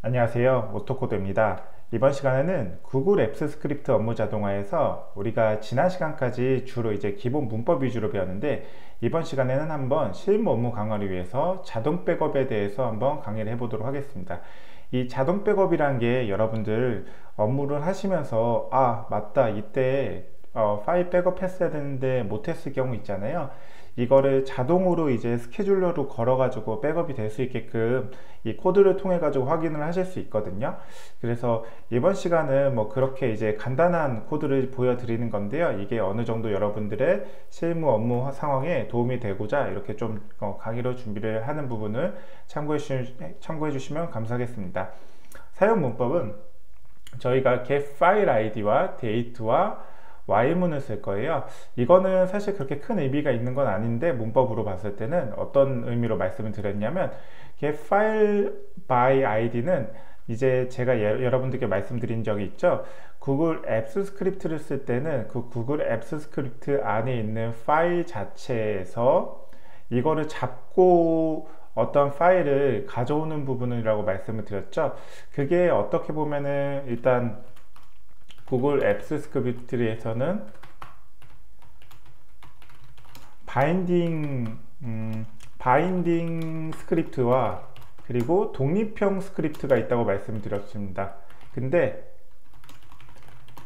안녕하세요, 오토코드입니다. 이번 시간에는 구글 앱스 스크립트 업무 자동화에서 우리가 지난 시간까지 주로 이제 기본 문법 위주로 배웠는데, 이번 시간에는 한번 실무 업무 강화를 위해서 자동 백업에 대해서 한번 강의를 해보도록 하겠습니다. 이 자동 백업이란 게 여러분들 업무를 하시면서 맞다, 이때 파일 백업 했어야 되는데 못했을 경우 있잖아요. 이거를 자동으로 이제 스케줄러로 걸어 가지고 백업이 될 수 있게끔 이 코드를 통해 가지고 확인을 하실 수 있거든요. 그래서 이번 시간은 뭐 그렇게 이제 간단한 코드를 보여드리는 건데요, 이게 어느 정도 여러분들의 실무 업무 상황에 도움이 되고자 이렇게 좀 강의로 준비를 하는 부분을 참고해 주시면 감사하겠습니다. 사용 문법은 저희가 get 파일 아이디와 date와 Y문을 쓸 거예요. 이거는 사실 그렇게 큰 의미가 있는 건 아닌데, 문법으로 봤을 때는 어떤 의미로 말씀을 드렸냐면, get file by id는 이제 제가 여러분들께 말씀드린 적이 있죠. 구글 앱스 스크립트를 쓸 때는 그 구글 앱스 스크립트 안에 있는 파일 자체에서 이거를 잡고 어떤 파일을 가져오는 부분이라고 말씀을 드렸죠. 그게 어떻게 보면은 일단 구글 앱스 스크립트에서는 바인딩 스크립트와 그리고 독립형 스크립트가 있다고 말씀드렸습니다. 근데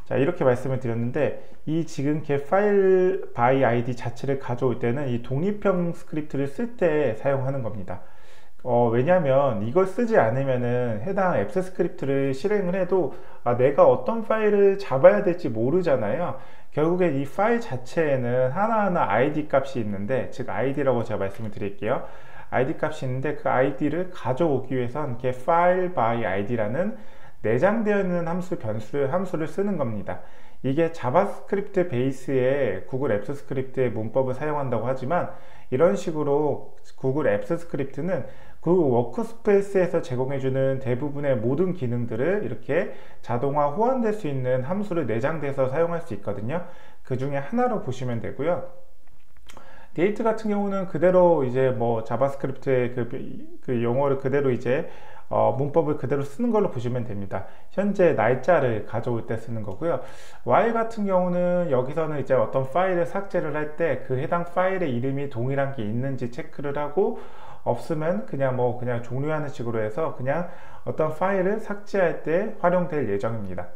자, 이렇게 말씀을 드렸는데, 이 지금 get file by id 자체를 가져올 때는 이 독립형 스크립트를 쓸 때 사용하는 겁니다. 왜냐면 이걸 쓰지 않으면은 해당 앱스 스크립트를 실행을 해도 내가 어떤 파일을 잡아야 될지 모르잖아요. 결국에 이 파일 자체에는 하나하나 id 값이 있는데, 즉 id라고 제가 말씀을 드릴게요. id 값이 있는데 그 id를 가져오기 위해선 get file by id라는 내장되어 있는 함수를 쓰는 겁니다. 이게 자바스크립트 베이스의 구글 앱스 스크립트의 문법을 사용한다고 하지만, 이런 식으로 구글 앱스 스크립트는 그 워크스페이스에서 제공해주는 대부분의 모든 기능들을 이렇게 자동화 호환될 수 있는 함수를 내장돼서 사용할 수 있거든요. 그 중에 하나로 보시면 되고요. 데이트 같은 경우는 그대로 이제 뭐 자바스크립트의 그 용어를 그대로 이제 문법을 그대로 쓰는 걸로 보시면 됩니다. 현재 날짜를 가져올 때 쓰는 거고요. Y 같은 경우는 여기서는 이제 어떤 파일을 삭제를 할 때 그 해당 파일의 이름이 동일한 게 있는지 체크를 하고, 없으면 그냥 종료하는 식으로 해서 그냥 어떤 파일을 삭제할 때 활용될 예정입니다.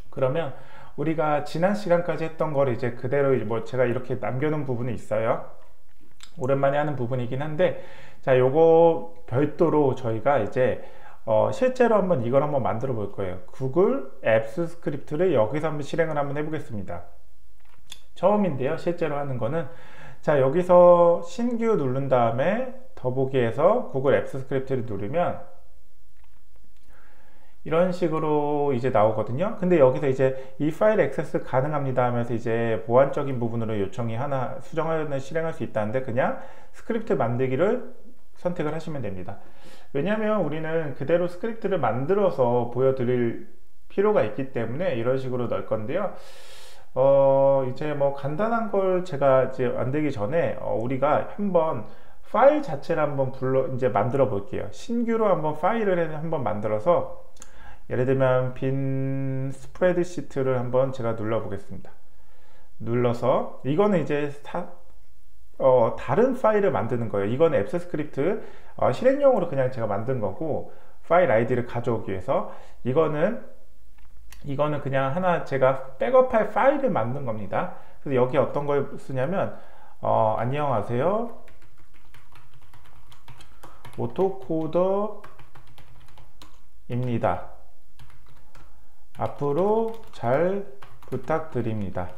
그러면 우리가 지난 시간까지 했던 걸 이제 그대로 뭐 제가 이렇게 남겨놓은 부분이 있어요. 오랜만에 하는 부분이긴 한데, 자, 요거 별도로 저희가 이제 실제로 이걸 한번 만들어 볼 거예요. 구글 앱스 스크립트를 여기서 한번 실행을 한번 해보겠습니다. 처음인데요, 실제로 하는 거는, 자, 여기서 신규 누른 다음에 더보기에서 구글 앱스 스크립트를 누르면 이런 식으로 이제 나오거든요. 근데 여기서 이제 이 파일 액세스 가능합니다 하면서 이제 보안적인 부분으로 요청이 하나 수정을 실행할 수 있다는데, 그냥 스크립트 만들기를 선택을 하시면 됩니다. 왜냐하면 우리는 그대로 스크립트를 만들어서 보여드릴 필요가 있기 때문에 이런 식으로 넣을 건데요. 이제 뭐 간단한 걸 제가 이제 만들기 전에 우리가 한번 파일 자체를 한번 이제 만들어 볼게요. 신규로 한번 파일을 한번 만들어서, 예를 들면 빈 스프레드시트를 한번 제가 눌러 보겠습니다. 눌러서 이거는 이제 다른 파일을 만드는 거예요. 이건 앱스 스크립트 실행용으로 그냥 제가 만든 거고, 파일 아이디를 가져오기 위해서 이거는 그냥 하나 제가 백업할 파일을 만든 겁니다. 그래서 여기 어떤 걸 쓰냐면 안녕하세요, 오토코더입니다. 앞으로 잘 부탁드립니다.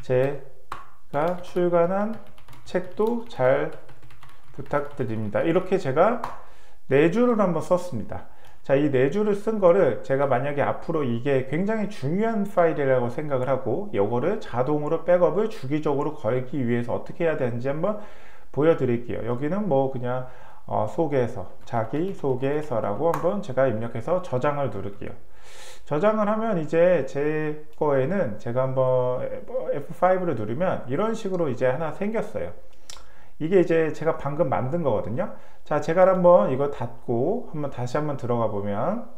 제가 출간한 책도 잘 부탁드립니다. 이렇게 제가 4줄을 한번 썼습니다. 자, 이 4줄을 쓴 거를 제가 만약에 앞으로 이게 굉장히 중요한 파일이라고 생각을 하고, 이거를 자동으로 백업을 주기적으로 걸기 위해서 어떻게 해야 되는지 한번 보여드릴게요. 여기는 뭐 그냥 소개서, 자기소개서라고 한번 제가 입력해서 저장을 누를게요. 저장을 하면 이제 제 거에는 제가 한번 F5를 누르면 이런 식으로 이제 하나 생겼어요. 이게 이제 제가 방금 만든 거거든요. 자, 제가 한번 이거 닫고 다시 한번 들어가 보면,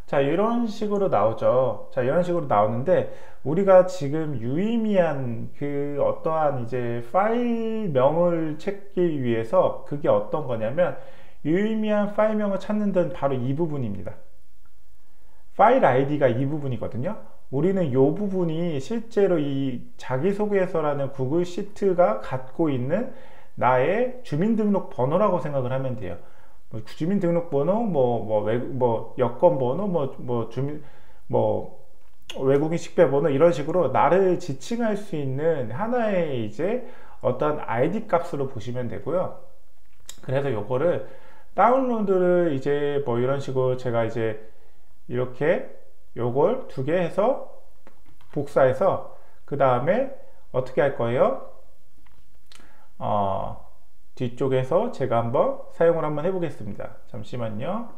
자, 이런 식으로 나오죠. 자, 이런 식으로 나오는데, 우리가 지금 유의미한 어떠한 이제 파일명을 찾기 위해서 그게 어떤 거냐면, 유의미한 파일명을 찾는 데는 바로 이 부분입니다. 파일 아이디가 이 부분이거든요. 우리는 이 부분이 실제로 이 자기소개서라는 구글 시트가 갖고 있는 나의 주민등록번호라고 생각을 하면 돼요. 주민등록번호, 여권번호, 외국인 식별번호 이런 식으로 나를 지칭할 수 있는 하나의 이제 어떤 아이디 값으로 보시면 되고요. 그래서 요거를 다운로드를 이제 이런 식으로 제가 이제 이렇게 요걸 2개 해서 복사해서 그 다음에 어떻게 할 거예요? 뒤쪽에서 제가 한번 사용을 한번 해보겠습니다. 잠시만요.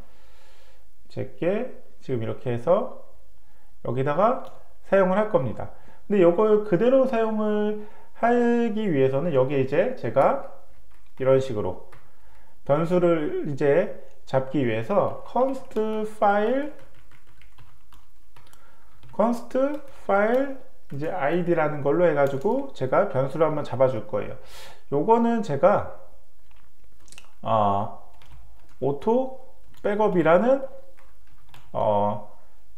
제게 지금 이렇게 해서 여기다가 사용을 할 겁니다. 근데 이걸 그대로 사용을 하기 위해서는 여기에 이제 제가 이런 식으로 변수를 이제 잡기 위해서 const file 이제 id라는 걸로 해가지고 제가 변수를 한번 잡아줄 거예요. 요거는 제가 auto backup이라는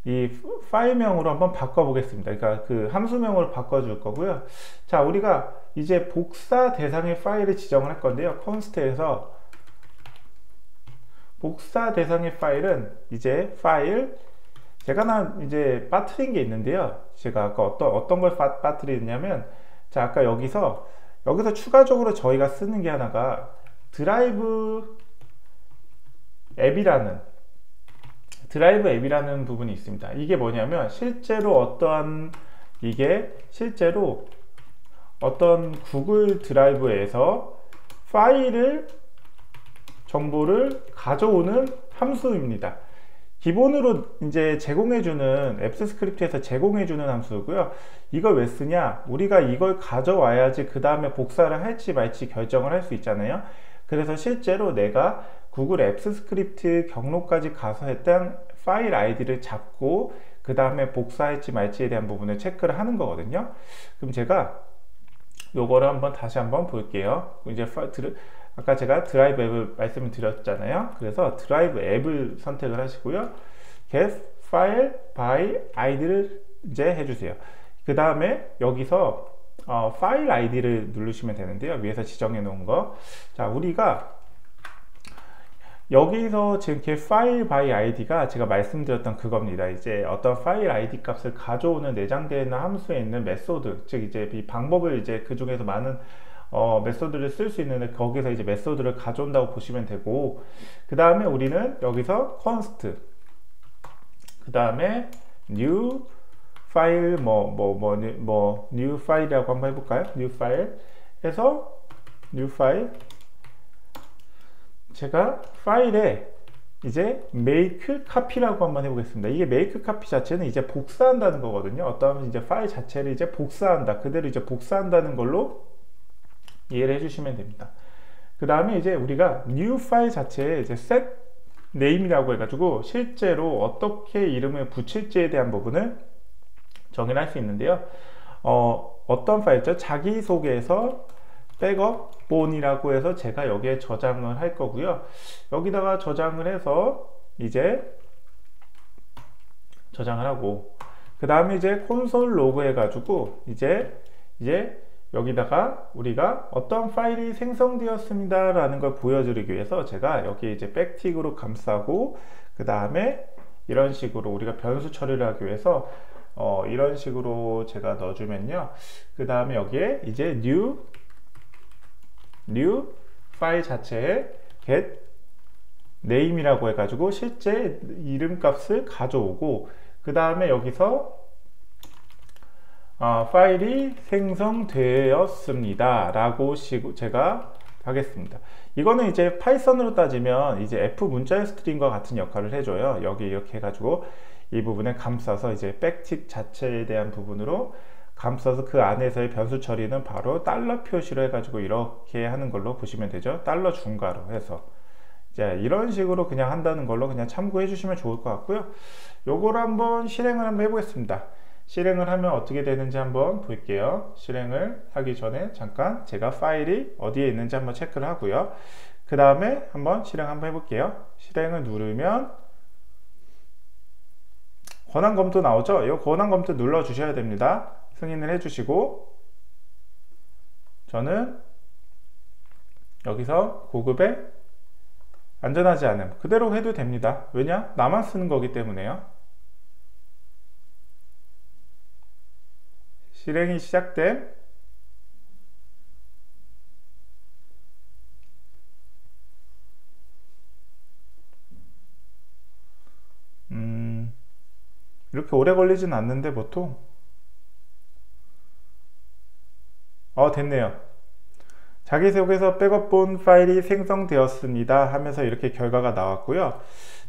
이 파일명으로 한번 바꿔보겠습니다. 그러니까 그 함수명으로 바꿔줄 거고요. 자, 우리가 이제 복사 대상의 파일을 지정을 할 건데요. const에서 복사 대상의 파일은 이제 파일, 제가 이제 빠뜨린 게 있는데요. 제가 아까 어떤 걸 빠뜨리냐면, 자, 아까 여기서 추가적으로 저희가 쓰는 게 하나가 드라이브 앱이라는 부분이 있습니다. 이게 뭐냐면 실제로 어떤 구글 드라이브에서 정보를 가져오는 함수입니다. 기본으로 이제 제공해주는 앱스 스크립트에서 제공해주는 함수고요. 이걸 왜 쓰냐? 우리가 이걸 가져와야지 그 다음에 복사를 할지 말지 결정을 할 수 있잖아요. 그래서 실제로 내가 구글 앱스 스크립트 경로까지 가서 했던 파일 아이디를 잡고 그 다음에 복사할지 말지에 대한 부분을 체크를 하는 거거든요. 그럼 제가 요거를 다시 한번 볼게요. 이제 아까 제가 드라이브 앱을 말씀을 드렸잖아요. 그래서 드라이브 앱을 선택을 하시고요. get file by id를 이제 해주세요. 그 다음에 여기서 파일 아이디를 누르시면 되는데요. 위에서 지정해 놓은 거. 자, 우리가 여기서 지금 get file by id가 제가 말씀드렸던 그겁니다. 이제 어떤 파일 아이디 값을 가져오는 내장되어 있는 함수에 있는 메소드, 즉 이제 이 방법을 이제 그 중에서 많은 메소드를 쓸 수 있는데 거기서 이제 메소드를 가져온다고 보시면 되고, 그 다음에 우리는 여기서 const, 그 다음에 new file new file이라고 한번 해볼까요? new file 해서 new file, 제가 파일에 이제 make copy라고 한번 해보겠습니다. 이게 make copy 자체는 이제 복사한다는 거거든요. 어떠하면 이제 파일 자체를 이제 복사한다, 그대로 이제 복사한다는 걸로 이해를 해주시면 됩니다. 그 다음에 이제 우리가 new 파일 자체에 이제 set name이라고 해가지고 실제로 어떻게 이름을 붙일지에 대한 부분을 정의를 할 수 있는데요. 어떤 파일이죠? 자기소개서 백업본이라고 해서 제가 여기에 저장을 할 거고요. 여기다가 저장을 해서 이제 저장을 하고, 그 다음에 이제 콘솔 로그 해가지고 이제 여기다가 우리가 어떤 파일이 생성되었습니다 라는 걸 보여드리기 위해서 제가 여기 이제 백틱으로 감싸고, 그 다음에 이런 식으로 우리가 변수 처리를 하기 위해서 이런 식으로 제가 넣어주면요. 그 다음에 여기에 이제 new 파일 자체에 get name이라고 해가지고 실제 이름값을 가져오고, 그 다음에 여기서 파일이 생성되었습니다 라고 제가 하겠습니다. 이거는 이제 파이썬으로 따지면 이제 F 문자열 스트링과 같은 역할을 해줘요. 여기 이렇게 해가지고 이 부분에 감싸서 이제 백틱 자체에 대한 부분으로 감싸서 그 안에서의 변수 처리는 바로 달러 표시로 해가지고 이렇게 하는 걸로 보시면 되죠. 달러 중괄호 해서 이제 이런 식으로 그냥 한다는 걸로 그냥 참고해 주시면 좋을 것 같고요. 요거를 한번 실행을 한번 해보겠습니다. 실행을 하면 어떻게 되는지 한번 볼게요. 실행을 하기 전에 잠깐 제가 파일이 어디에 있는지 한번 체크를 하고요. 그 다음에 한번 실행 한번 해볼게요. 실행을 누르면 권한 검토 나오죠? 이 권한 검토 눌러 주셔야 됩니다. 승인을 해주시고 저는 여기서 고급에 안전하지 않음 그대로 해도 됩니다. 왜냐? 나만 쓰는 거기 때문에요. 실행이 시작됨. 이렇게 오래 걸리진 않는데 보통 됐네요. 자기소개서 백업본 파일이 생성되었습니다 하면서 이렇게 결과가 나왔고요.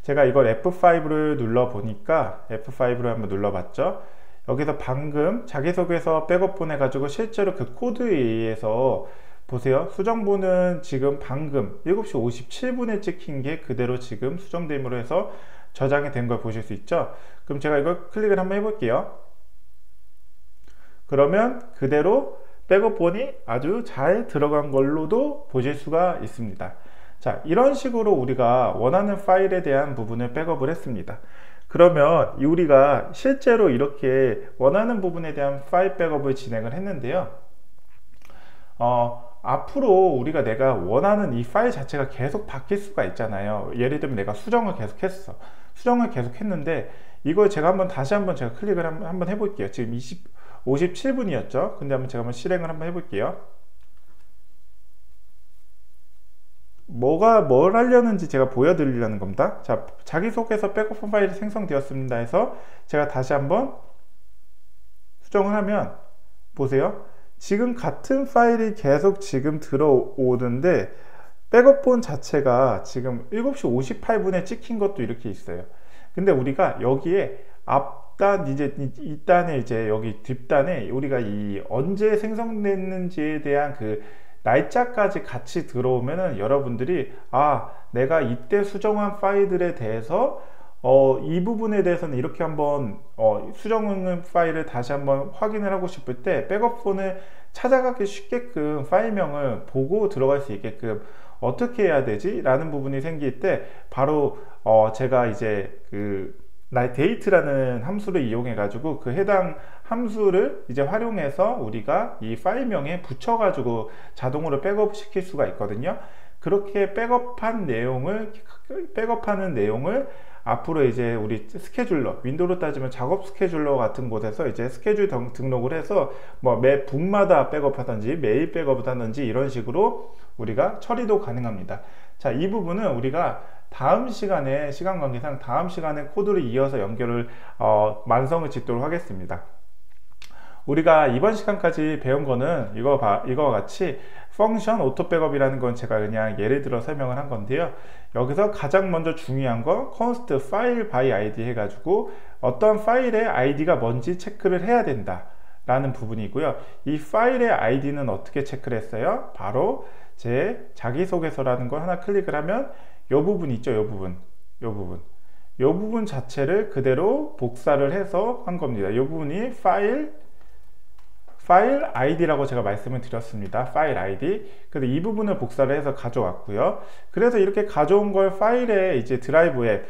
제가 이걸 F5를 눌러 보니까 F5를 한번 눌러 봤죠. 여기서 방금 자기소개서 백업본 해가지고 실제로 그 코드에 의해서 보세요. 수정본은 지금 방금 7시 57분에 찍힌 게 그대로 지금 수정됨으로 해서 저장이 된 걸 보실 수 있죠. 그럼 제가 이걸 클릭을 한번 해볼게요. 그러면 그대로 백업본이 아주 잘 들어간 걸로도 보실 수가 있습니다. 자, 이런 식으로 우리가 원하는 파일에 대한 부분을 백업을 했습니다. 그러면 우리가 실제로 이렇게 원하는 부분에 대한 파일 백업을 진행을 했는데요. 앞으로 우리가 내가 원하는 이 파일 자체가 계속 바뀔 수가 있잖아요. 예를 들면 내가 수정을 계속 했어. 수정을 계속 했는데 이걸 제가 다시 한번 제가 클릭을 한번 해볼게요. 지금 57분이었죠. 근데 제가 한번 실행을 한번 해볼게요. 뭘 하려는지 제가 보여드리려는 겁니다. 자, 자기소개서 백업 파일이 생성되었습니다 해서 제가 다시 한번 수정을 하면 보세요. 지금 같은 파일이 계속 지금 들어오는데 백업본 자체가 지금 7시 58분에 찍힌 것도 이렇게 있어요. 근데 우리가 여기에 앞단 이 단에 이제 여기 뒷단에 우리가 이 언제 생성됐는지에 대한 그 날짜까지 같이 들어오면은 여러분들이 내가 이때 수정한 파일들에 대해서 이 부분에 대해서는 이렇게 한번 수정한 파일을 다시 한번 확인을 하고 싶을 때 백업본을 찾아가기 쉽게끔 파일명을 보고 들어갈 수 있게끔 어떻게 해야 되지? 라는 부분이 생길 때 바로 제가 이제 데이트라는 함수를 이용해 가지고 그 해당 함수를 이제 활용해서 우리가 이 파일명에 붙여 가지고 자동으로 백업 시킬 수가 있거든요. 그렇게 백업하는 내용을 앞으로 이제 우리 스케줄러, 윈도우로 따지면 작업 스케줄러 같은 곳에서 이제 스케줄 등록을 해서 매 분마다 백업하든지 매일 백업을 하든지 이런 식으로 우리가 처리도 가능합니다. 자, 이 부분은 우리가 다음 시간에 시간 관계상 다음 시간에 코드를 이어서 연결을 완성을 짓도록 하겠습니다. 우리가 이번 시간까지 배운 거는 이거와 같이 펑션 오토 백업이라는 건 제가 그냥 예를 들어 설명을 한 건데요. 여기서 가장 먼저 중요한 건 const file by id 해가지고 어떤 파일의 id가 뭔지 체크를 해야 된다 라는 부분이고요. 이 파일의 id는 어떻게 체크를 했어요? 바로 제 자기소개서라는 걸 하나 클릭을 하면 이 부분 있죠. 이 부분 자체를 그대로 복사를 해서 한 겁니다. 이 부분이 파일 id라고 제가 말씀을 드렸습니다. 파일 ID. 근데 이 부분을 복사를 해서 가져왔고요. 그래서 이렇게 가져온 걸 파일에 이제 드라이브 앱,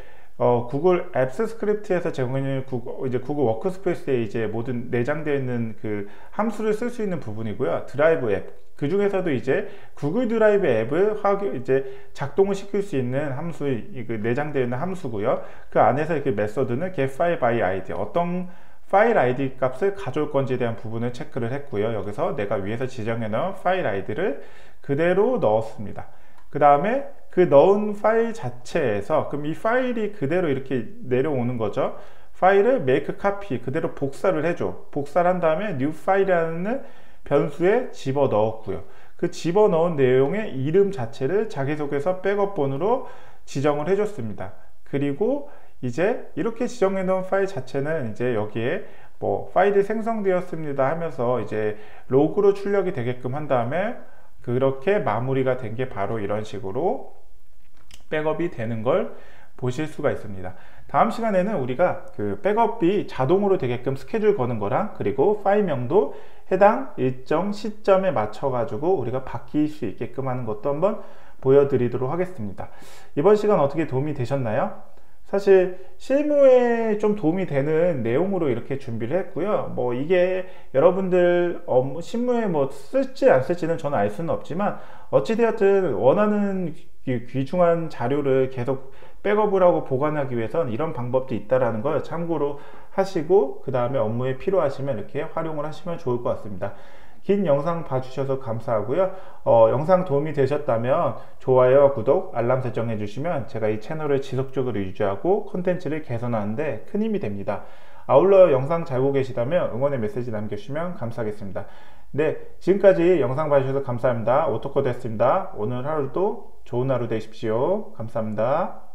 구글 앱스 스크립트에서 제공해주는 구글 워크스페이스에 이제 모든 내장되어 있는 그 함수를 쓸 수 있는 부분이고요. 드라이브 앱. 그 중에서도 이제 구글 드라이브 앱을 이제 작동을 시킬 수 있는 함수, 내장되어 있는 함수고요. 그 안에서 이렇게 메서드는 getFile by ID. 어떤 파일 ID 값을 가져올 건지에 대한 부분을 체크를 했고요. 여기서 내가 위에서 지정해 놓은 파일 ID를 그대로 넣었습니다. 그 다음에 그 넣은 파일 자체에서 그럼 이 파일이 그대로 이렇게 내려오는 거죠. 파일을 make copy 그대로 복사를 해줘. 복사를 한 다음에 new file이라는 변수에 집어 넣었고요. 그 집어 넣은 내용의 이름 자체를 자기소개서 백업본으로 지정을 해줬습니다. 그리고 이제 이렇게 지정해 놓은 파일 자체는 이제 여기에 뭐 파일이 생성되었습니다 하면서 이제 로그로 출력이 되게끔 한 다음에 그렇게 마무리가 된 게 바로 이런 식으로 백업이 되는 걸 보실 수가 있습니다. 다음 시간에는 우리가 그 백업이 자동으로 되게끔 스케줄 거는 거랑, 그리고 파일명도 해당 일정 시점에 맞춰 가지고 우리가 바뀔 수 있게끔 하는 것도 한번 보여드리도록 하겠습니다. 이번 시간 어떻게 도움이 되셨나요? 사실 실무에 좀 도움이 되는 내용으로 이렇게 준비를 했고요. 뭐 이게 여러분들 실무에 뭐 쓸지 안 쓸지는 저는 알 수는 없지만, 어찌되었든 원하는 귀중한 자료를 계속 백업을 하고 보관하기 위해선 이런 방법도 있다라는 걸 참고로 하시고, 그 다음에 업무에 필요하시면 이렇게 활용을 하시면 좋을 것 같습니다. 긴 영상 봐주셔서 감사하고요. 영상 도움이 되셨다면 좋아요, 구독, 알람 설정해 주시면 제가 이 채널을 지속적으로 유지하고 콘텐츠를 개선하는데 큰 힘이 됩니다. 아울러 영상 잘 보고 계시다면 응원의 메시지 남겨주시면 감사하겠습니다. 네, 지금까지 영상 봐주셔서 감사합니다. 오토코드였습니다. 오늘 하루도 좋은 하루 되십시오. 감사합니다.